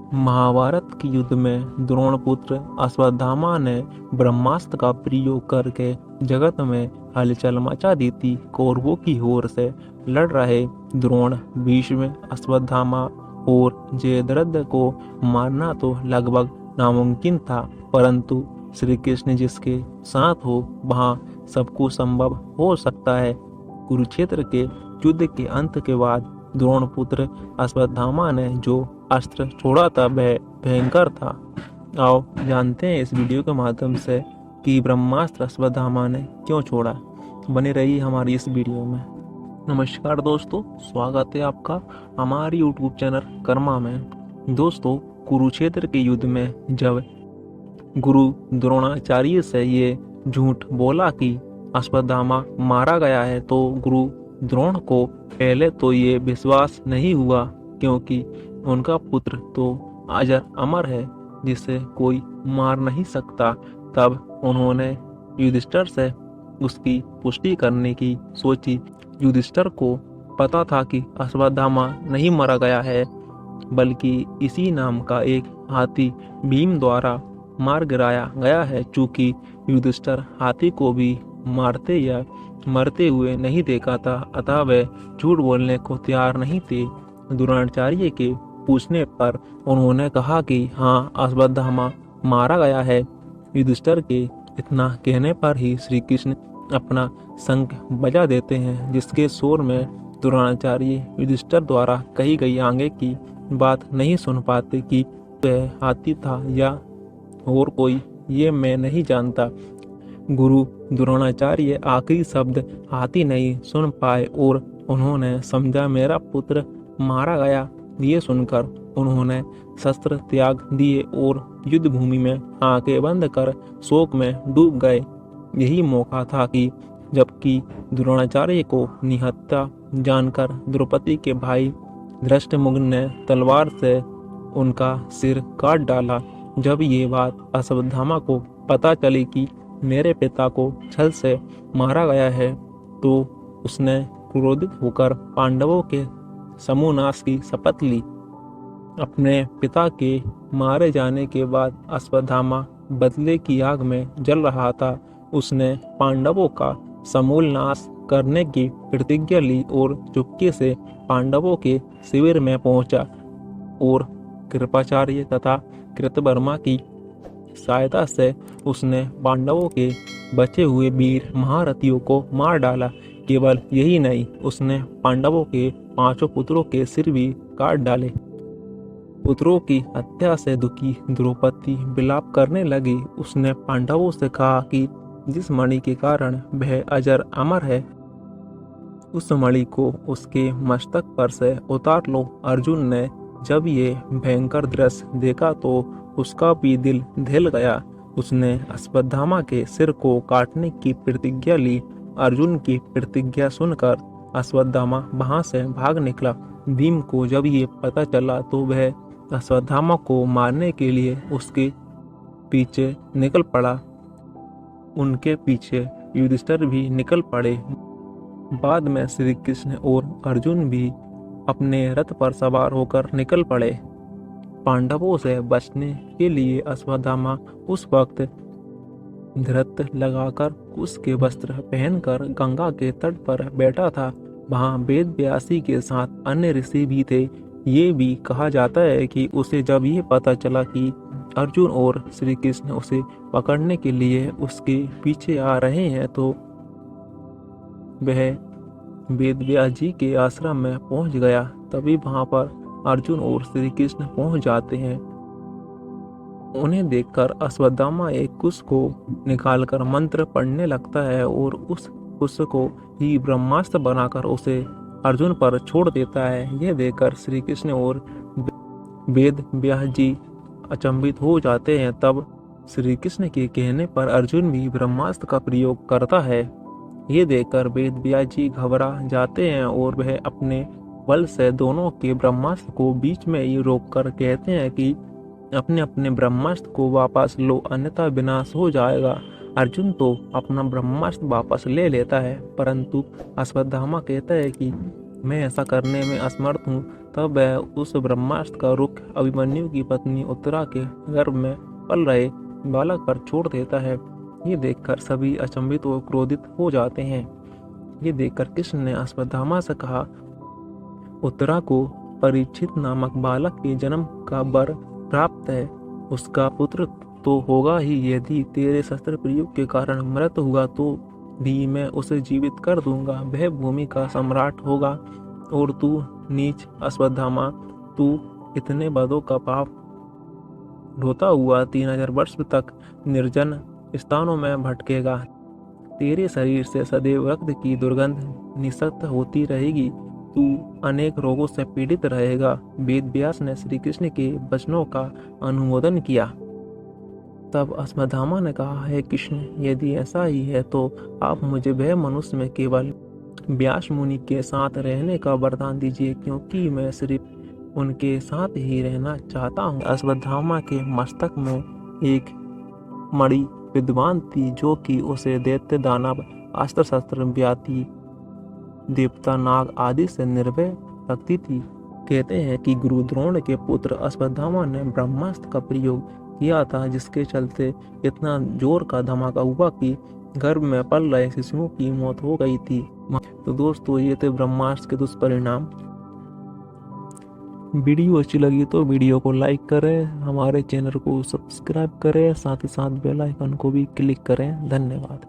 महाभारत के युद्ध में द्रोणपुत्र अश्वत्थामा ने ब्रह्मास्त्र का प्रयोग करके जगत में हलचल मचा दी थी। कौरवों की ओर से लड़ रहे द्रोण, भीष्म, अश्वत्थामा और जयद्रथ को मारना तो लगभग नामुमकिन था, परंतु श्री कृष्ण जिसके साथ हो वहाँ सब कुछ संभव हो सकता है। कुरुक्षेत्र के युद्ध के अंत के बाद द्रोणपुत्र अश्वत्थामा ने जो अस्त्र छोड़ा था वह भयंकर था। आओ जानते हैं इस वीडियो के माध्यम से कि ब्रह्मास्त्र अश्वत्थामा ने क्यों छोड़ा। बने रही हमारी इस वीडियो में। नमस्कार दोस्तों, स्वागत है आपका हमारी यूट्यूब चैनल कर्मा में। दोस्तों, कुरुक्षेत्र के युद्ध में जब गुरु द्रोणाचार्य से ये झूठ बोला कि अश्वत्थामा मारा गया है तो गुरु द्रोण को पहले तो ये विश्वास नहीं हुआ, क्योंकि उनका पुत्र तो अजर अमर है जिसे कोई मार नहीं सकता। तब उन्होंने युधिष्ठिर से उसकी पुष्टि करने की सोची। युधिष्ठिर को पता था कि अश्वत्थामा नहीं मारा गया है, बल्कि इसी नाम का एक हाथी भीम द्वारा मार गिराया गया है। चूंकि युधिष्ठिर हाथी को भी मारते या मरते हुए नहीं देखा था, अतः वे झूठ बोलने को तैयार नहीं थे। द्रोणाचार्य के पूछने पर उन्होंने कहा कि हाँ, अश्वत्थामा मारा गया है। युधिष्ठिर के इतना कहने पर ही श्री कृष्ण अपना शंख बजा देते हैं, जिसके शोर में द्रोणाचार्य युधिष्ठिर द्वारा कही गई आगे की बात नहीं सुन पाते कि वह हाथी था या और कोई, ये मैं नहीं जानता। गुरु द्रोणाचार्य आखिरी शब्द हाथी नहीं सुन पाए और उन्होंने समझा मेरा पुत्र मारा गया। ये सुनकर उन्होंने शस्त्र त्याग दिए और युद्ध भूमि में आंखें बंद कर शोक में डूब गए। यही मौका था कि जबकि द्रोणाचार्य को निहत्था जानकर द्रौपदी के भाई धृष्टद्युम्न ने तलवार से उनका सिर काट डाला। जब ये बात अश्वत्थामा को पता चली कि मेरे पिता को छल से मारा गया है, तो उसने क्रोधित होकर पांडवों के समूह नाश की शपथ ली। अपने पिता के मारे जाने के बाद अश्वत्थामा बदले की आग में जल रहा था। उसने पांडवों का समूल नाश करने की प्रतिज्ञा ली और चुपके से पांडवों के शिविर में पहुंचा और कृपाचार्य तथा कृतवर्मा की सहायता से उसने पांडवों के बचे हुए वीर महारथियों को मार डाला। केवल यही नहीं, उसने पांडवों के 5 पुत्रों के सिर भी काट डाले। पुत्रों की हत्या से दुखी द्रौपदी विलाप करने लगी। उसने पांडवों से कहा कि जिस मणि के कारण वह अजर अमर है, उस मणि को उसके मस्तक पर से उतार लो। अर्जुन ने जब ये भयंकर दृश्य देखा तो उसका भी दिल दहल गया। उसने अश्वत्थामा के सिर को काटने की प्रतिज्ञा ली। अर्जुन की प्रतिज्ञा सुनकर अश्वत्थामा वहां से भाग निकला। भीम को जब ये पता चला तो वह अश्वत्थामा को मारने के लिए उसके पीछे निकल पड़ा। उनके पीछे युधिष्ठिर भी निकल पड़े। बाद में श्री कृष्ण और अर्जुन भी अपने रथ पर सवार होकर निकल पड़े। पांडवों से बचने के लिए अश्वत्थामा उस वक्त धृत लगाकर उसके वस्त्र पहनकर गंगा के तट पर बैठा था। वहां वेद व्यासी के साथ अन्य ऋषि भी थे। ये भी कहा जाता है कि उसे जब ये पता चला कि अर्जुन और श्री कृष्ण उसे पकड़ने के लिए उसके पीछे आ रहे हैं, तो वह वेद व्यास जी के आश्रम में पहुंच गया। तभी वहां पर अर्जुन और श्री कृष्ण पहुंच जाते हैं। उन्हें देखकर अश्वत्थामा एक कुश को निकालकर मंत्र पढ़ने लगता है और उस कुश को ही ब्रह्मास्त्र बनाकर उसे अर्जुन पर छोड़ देता है। यह देखकर श्री कृष्ण और वेद व्यास जी अचंभित हो जाते हैं। तब श्री कृष्ण के कहने पर अर्जुन भी ब्रह्मास्त्र का प्रयोग करता है। ये देखकर वेद व्यास जी घबरा जाते हैं और वह अपने बल से दोनों के ब्रह्मास्त्र को बीच में ही रोककर कहते हैं कि अपने अपने ब्रह्मास्त्र को वापस लो, अन्यथा विनाश हो जाएगा। अर्जुन तो अपना ब्रह्मास्त्र वापस ले लेता है, परंतु अश्वत्थामा कहता है कि मैं ऐसा करने में असमर्थ हूँ। तब वह उस ब्रह्मास्त्र का रुख अभिमन्यु की पत्नी उत्तरा के गर्भ में पल रहे बालक पर छोड़ देता है। ये देखकर सभी अचंभित और क्रोधित हो जाते हैं। ये देखकर कृष्ण ने अश्वत्थामा से कहा, उत्तरा को परीक्षित नामक बालक के जन्म का वर प्राप्त है। उसका पुत्र तो होगा ही, यदि तेरे शस्त्र प्रयोग के कारण मृत हुआ तो भी मैं उसे जीवित कर दूंगा। वह भूमि का सम्राट होगा और तू नीच अश्वत्थामा, तू इतने बदों का पाप ढोता हुआ 3000 वर्ष तक निर्जन स्थानों में भटकेगा। तेरे शरीर से सदैव रक्त की दुर्गंध निसक्त होती रहेगी। तू अनेक रोगों से पीड़ित रहेगा। वेद व्यास ने श्री कृष्ण के वचनों का अनुमोदन किया। तब अश्वत्थामा ने कहा, है कृष्ण, यदि ऐसा ही है तो आप मुझे वह मनुष्य में केवल व्यास मुनि के साथ रहने का वरदान दीजिए, क्योंकि मैं सिर्फ उनके साथ ही रहना चाहता हूँ। अश्वत्थामा के मस्तक में एक मणि विद्वान थी, जो कि उसे दैत्य दानव अस्त्र शस्त्र व्याधि देवता नाग आदि से निर्भय रखती थी। कहते हैं कि गुरु द्रोण के पुत्र अश्वत्थामा ने ब्रह्मास्त्र का प्रयोग किया था, जिसके चलते इतना जोर का धमाका हुआ कि गर्भ में पल रहे शिशुओं की मौत हो गई थी। तो दोस्तों, ये थे ब्रह्मास्त्र के दुष्परिणाम। वीडियो अच्छी लगी तो वीडियो को लाइक करें, हमारे चैनल को सब्सक्राइब करें, साथ ही साथ बेल आइकन को भी क्लिक करें। धन्यवाद।